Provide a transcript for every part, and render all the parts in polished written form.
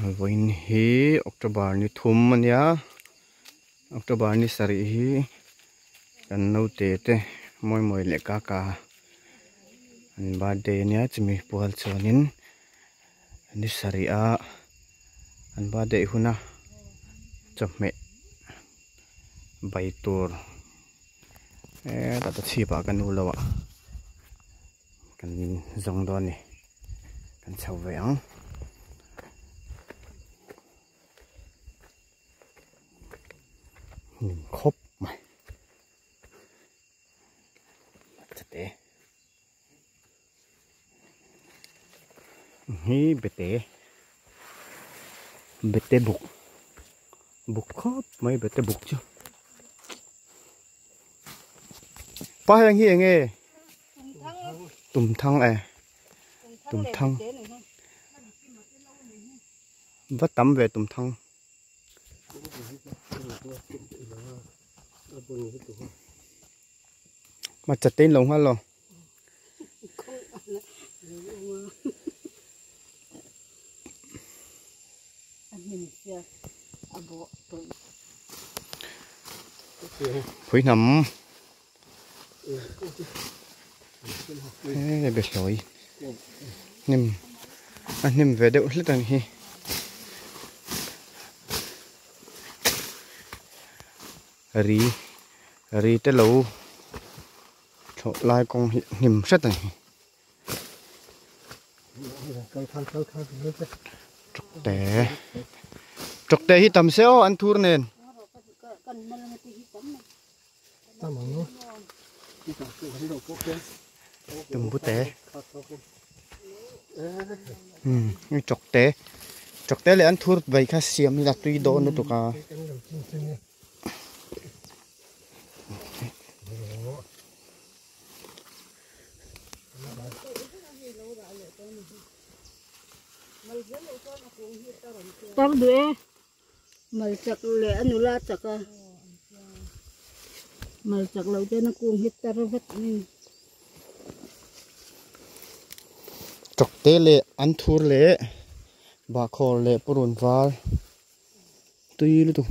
Voin hi October ni thum mania October ni sari hi kan no te moi le ka an birthday nia chimi pual chonin ni sari a an birthday huna chome bai tur ta chipa kan ulawa kan zong do ni kan chau ve ang khop mày chate hi bete buk khop mày bete buk chứ pa hàng hi nghe tùm thăng vắt tắm về tùm thăng mà chặt tên lồng hoa lò phối nằm để biệt lối nem về đâu hết rồi hi ri tới lâu chỗ lai con niềm rất này trọc té hi tầm xéo ăn thua nền tầm bút té chọc té lại ăn thua vậy khá xiêm là tuy độ nữa tụi cả tao đuổi mày chặt lẹ anh la chặt à mày chặt lâu cho nó cuồng hết ta rất nên chọc té lẹ ăn thua lẹ bà kho lẹ bồn vào tuy luôn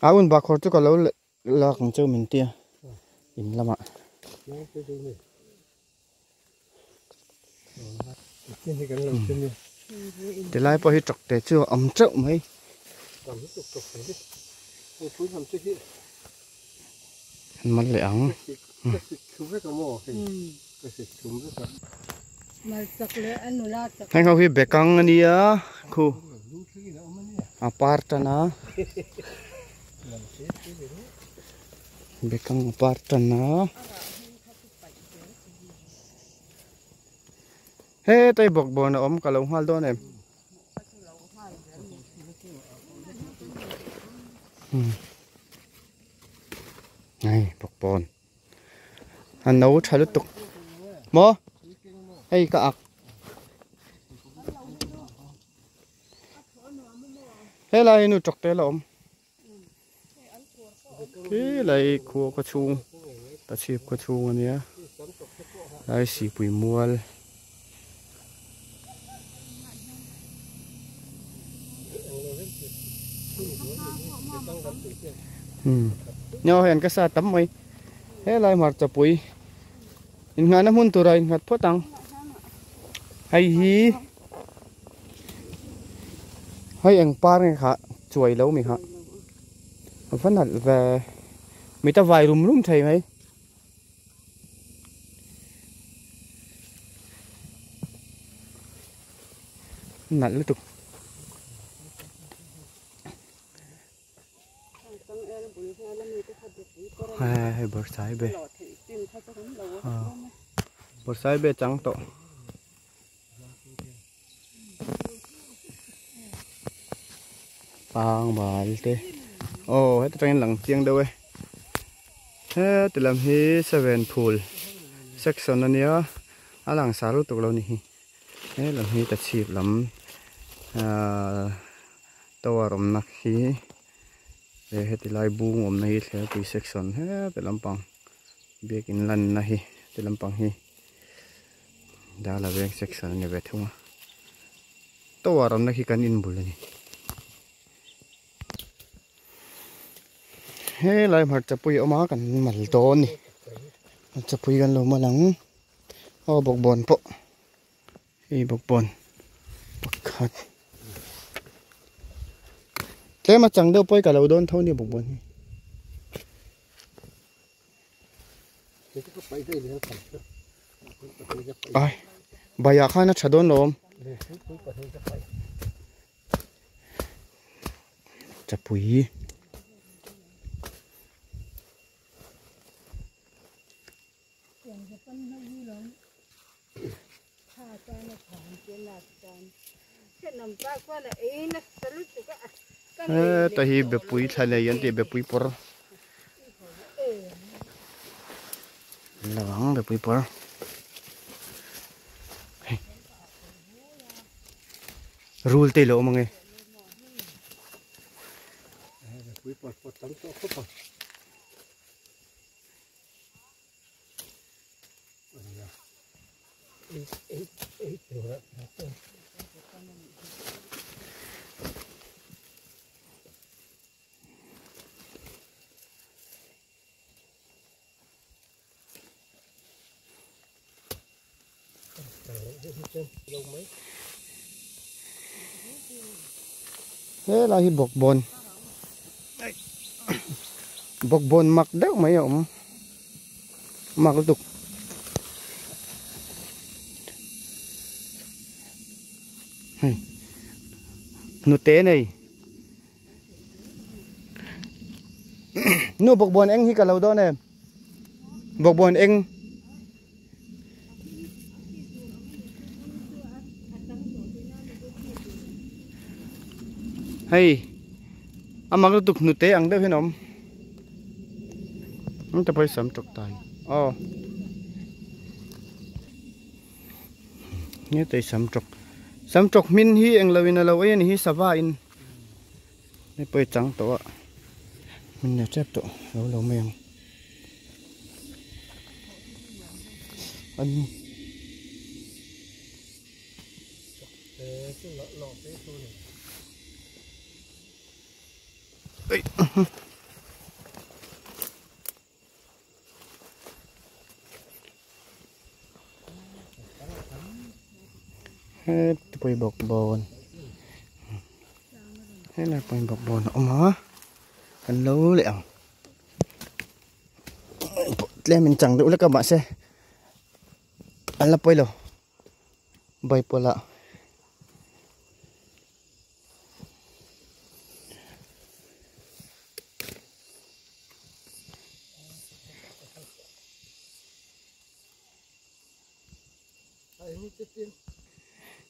un bà kho cho cả lâu là không chơi mình tia in lắm ạ để lại bao nhiêu chọc để chưa ấm trậu mấy mất lẹ ắng thanh không khi bé căng anh đi á khu apartana bé căng apartana hey tay bọc bò nó ôm cả lồng hoa đó này này bọc bòn anh nấu chả được tục mò hay cả ạc thế là nó chọc té lỏm thế lại cua có chuông ta chip có chuông anh nhé lại xì bùi mual nhau hẹn cái xa tắm mày thế lại mặt chập bụi ngã nó muốn tụi rồi ngặt phốt tăng hay hi hay anh pa này hả chuối lâu mình hả vẫn là về mấy ta vài rùm thầy mấy nặn liên tục hay bớt sai bê bớt sai bê trắng to bang bà tê hết trên lằng chiang đâu ấy hết từ làm hi seven pool section này nhá lằng xả lúc tục lâu nè hết làm hi ta chip lắm tàu rồng nặc hi để hết lại buông ôm này theo cái section hết từ làm bằng biết in lần này từ làm bằng hi đó là về section này về thua ตัวเรานักกันอินบุลนี่เฮ้ยลายผัดจะปุยออกมากันหมันโตนี่มันจะปุยกันลงมาหลังเอาบกบอลปะไอ้บกบอลปักขัดแกมาจังเดียวปุยกับเราโดนเท่านี้บกบอลนี่ไปใบยาข้านัดชะโดนลมจะปุยแต่ฮีแบบปุยทะเลยันตีแบบปุยปอร์ระวังแบบปุยปอร์รูลเตโลมั้งไงเฮ้ยเราที่บกบนบกบนมักเด้อไหมอ่ะมักตุกนูเต้นี่นูบกบนเอ็งที่กับเราด้วยเนี่ยบกบนเอ็งเฮ้ยอามักตุกนูเต้อังเด้อพี่น้องมันจะไปสามจกตายอ๋อเนี่ยแต่สามจกมินฮีเอ็งเราวินาเราเอ็นฮีสบายอินนี่ไปจังตัวมันจะเจ็บตัวเราไม่ยังอันนี้เฮ้ยไปบอกบอลให้เราไปบอกบอลออกมากันรู้เลยอ่ะเล่นมันจังดูแล้วก็มาเซ่อันละไปเลยใบปละ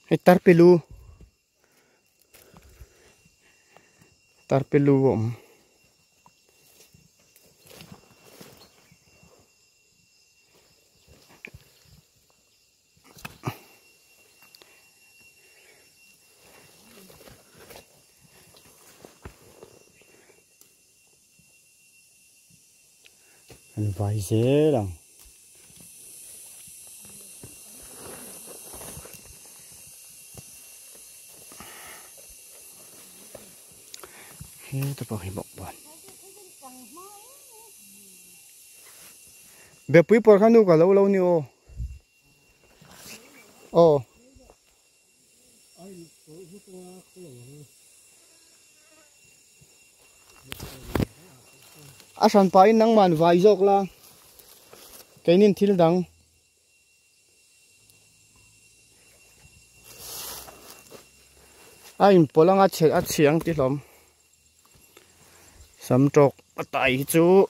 ให้ตัดไปลูผม Anh vài dễ lắm. Thế tôi bảo hình bọc bọn. Bé quý bỏ khăn nu cả lâu lâu nhiều. Ồ. Asan pa in nang man vai jok la kainin thil dang ai polang a chiang ti hlom sam trok atai chu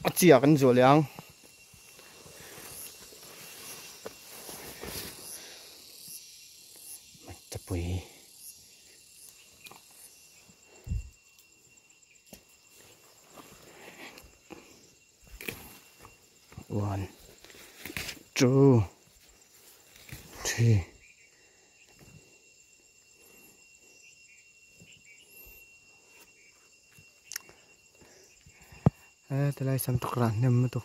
a chia kan zo liang tapui one, two, three. Telah sampai keran nem tu.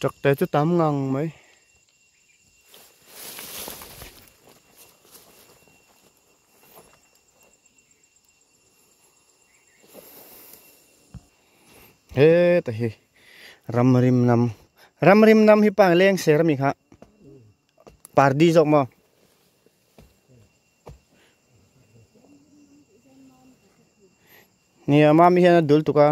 chọc té chút 8 ngàn mấy ê tại hi ram rim nam hi pang leng ser mi kha pardi jok mo ni ama mi hian dul tuka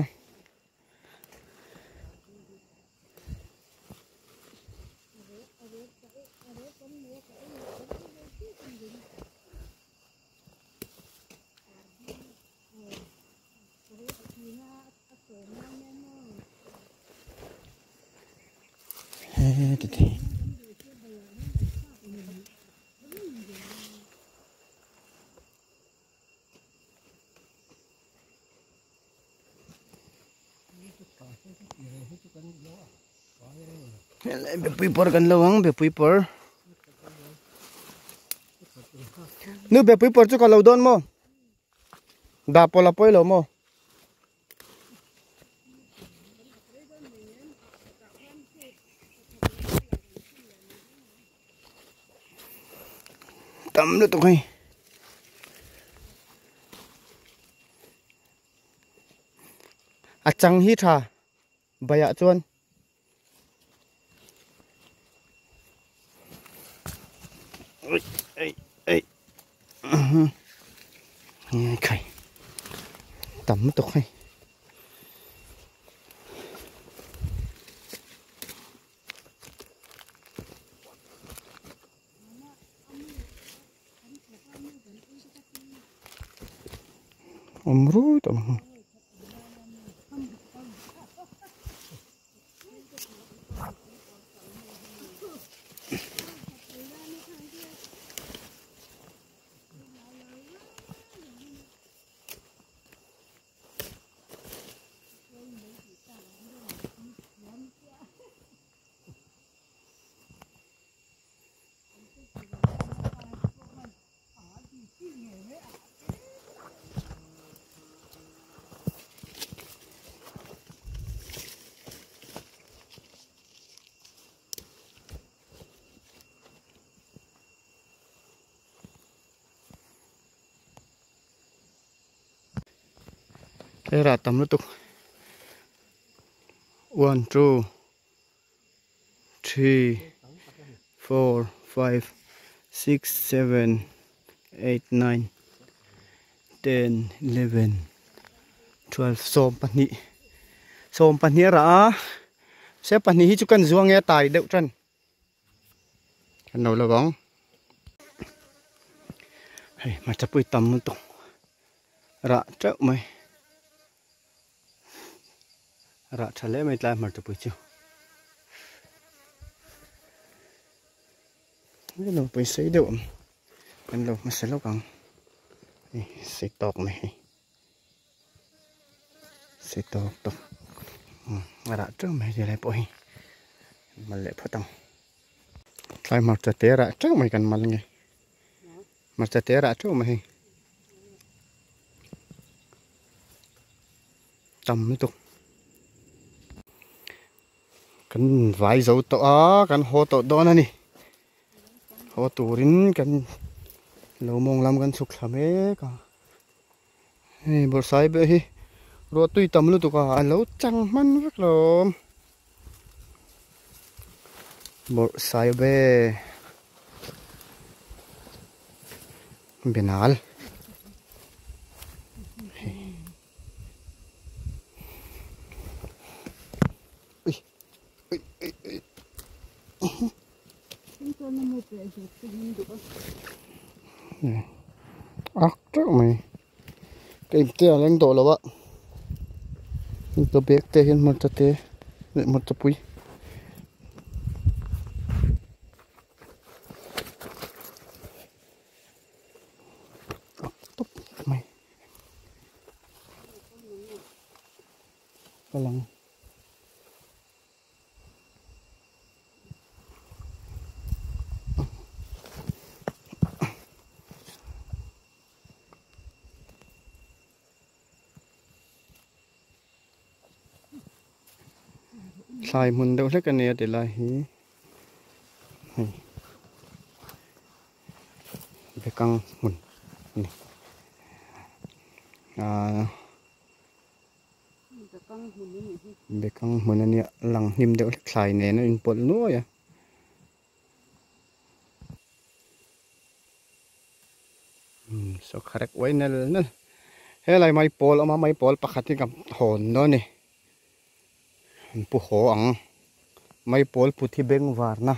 thì be puipor kan lawang be puipor nu be puipor chu ka lo don mo da pola poi lo mo tắm được tụi hay à chẳng hít hả bây giờ chuan ấy nghe khải tắm tụi hay omru tụi cái là tầm nó tục 1 2 3 4 5 6 7 8 9 10 11 12 som pani ra sẽ pani hi chu kan zuang nghe tai deuh tran kan no lawang hey ma chapui tam to ra trau mai ra thale mai tla mar chapui chu cái nó phải xây được anh đâu mà sẽ lâu bằng xây tóc này xây tóc mà đã trước mày thì lại bôi mà lại phát tăng thay mặt cho té ra trước mày cần mặt nghe mặt cho té ra trước mày tầm liên tục cần vài dấu tỏ cần hồ tỏ đó nè hồ turin cần lâu mong làm cần sụp sắm ấy cả bữa sáng bây hi rồi tùy tầm luôn tụi cả lâu trăng man rất là bữa sáng bây bên nào ác chắc mày cái tia lên tổ là vậy tôi biết tia hiện một tia một chục quý mày cái lăng xài muốn đâu hết cái này để lại hí về căng muốn về căng muốn anh nhỉ lằng nhím đâu xài này nó in bột nữa ya so khát quay nè nè thế lại máy pol mà máy pol bắt thì gặp hồn đó nè pu hồ ang máy pol pu thi beng var na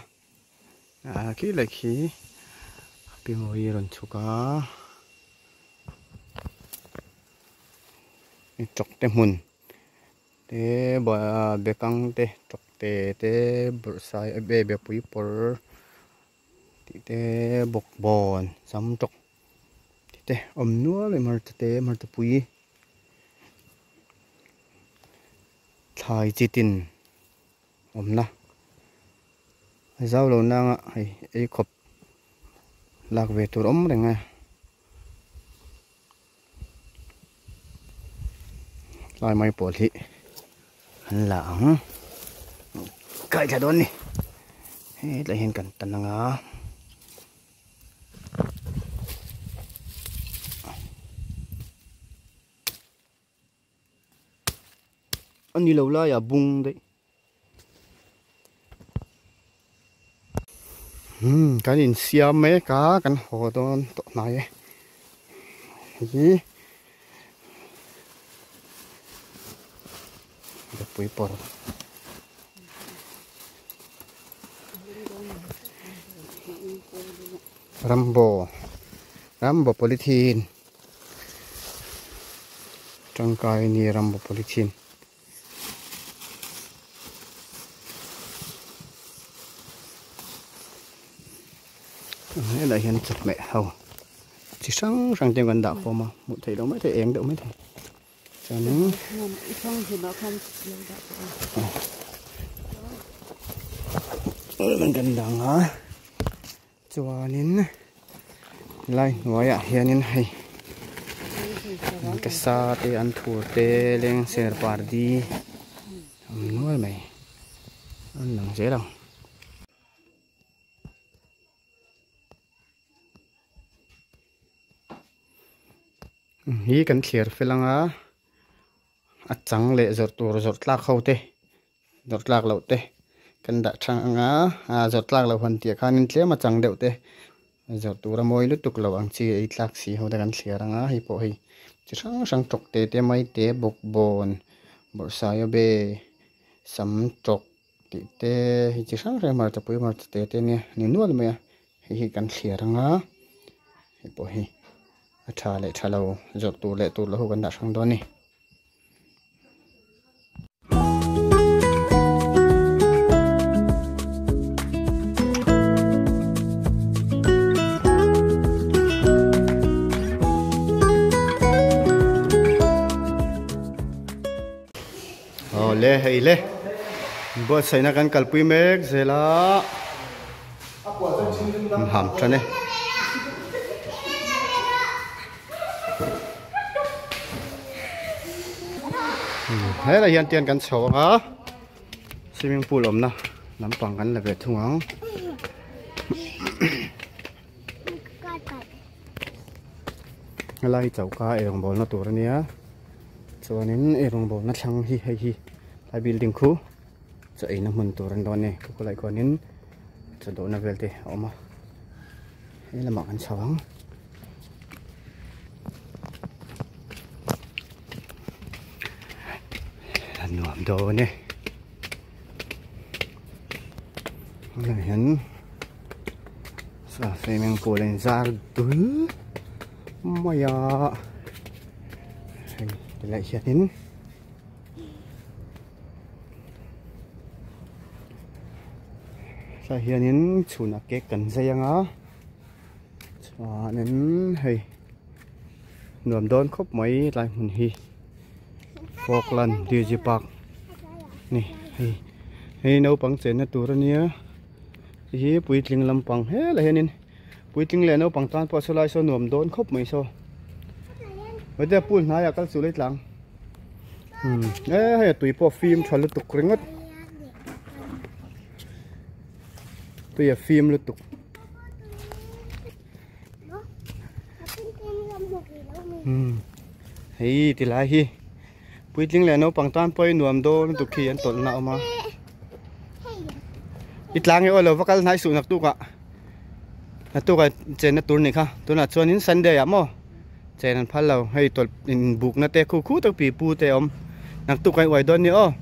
khi lại khi pi ngồi rồi chuka chọc te mun te ba bekang te chọc te bur sai be pui por ti te bok bon sam chọc ti te nua le mar te pui thai chi tin na giao lâu nang ai khop lạc về tur rồi nghe lại máy bỏ thị lãng cài cả đón đi lại hiện cẩn thận ngã anh đi lâu la à bung đấy cái nhìn xia mấy cá cái hồ đó này gì pui por Rambo polythene trong cái này Rambo polythene này là hiện chụp mẹ hầu chỉ sáng tiền gần đạo không mà một thầy đâu mấy thầy em đâu mấy thầy cho nên mình cần đằng hả cho nên lại nói hiện nên hay cái sa thì ăn thua tê lên xe party nói mày ăn đằng dễ đâu hi kan thlir felanga achang le zor tlak khote zor tlak lo te kan da thanga zor tlak lo han tia khanin tle ma chang deuh te zor tura moi lu tuk lo ang chi ei tlak si ho da kan thliaranga hi po hi chi sang tok te mai te bok bon bor sayo be sam tok ti te hi chi sang mar ta pui mar te ne ni nual me hi kan thliaranga hi po hi thà lại thà lâu giọt tù lệ tù là hồ gần đã sang đó nè lê hay lê bữa xảy ra căn cαλπui mẹ gì là hàm cho này thế là hiện tiền căn sổ hả swimming pool ổn nè nắm toàn căn là về thung áo lại cháu cá ở bồn nó tụt ra cho nên ở bồn nó sang hi lại building khu cho ấy nó mình tụt ra đó này có lại còn nên cho độ nó về thì ổn mà đây là món ăn sổ nuông đồ nè này hắn sao mình cố lên ra túi mày à để lại hiện đến sao hiện đến chủ nạp cái cần dây á cho nên hay nuông đón khóc mấy lại mình hi Falkland Disney Park nè hay nấu bằng chén nó tụt ra nhá hi bùi tinh lâm bằng hết là hiện nên bùi tinh lệ nấu bằng tan po số lại số nuông đón khóc mấy số bây giờ bùn này các số lấy lăng hay tụi po phim cho lúc tục ring bây giờ phim luôn tục hey thì lại hi bùi tiếng là nó bằng toàn bơi nuông đô nó tục khi anh tổn nào mà ít lang ấy là vác cái này xuống nạp tu cả nạp tu cái trên nạp tu này ha tu nạp cho những Sunday à mò trên anh phát lâu hay tổn buộc nạp tê khu khu tao bị pu tê nạp tu cái ngoài đó nữa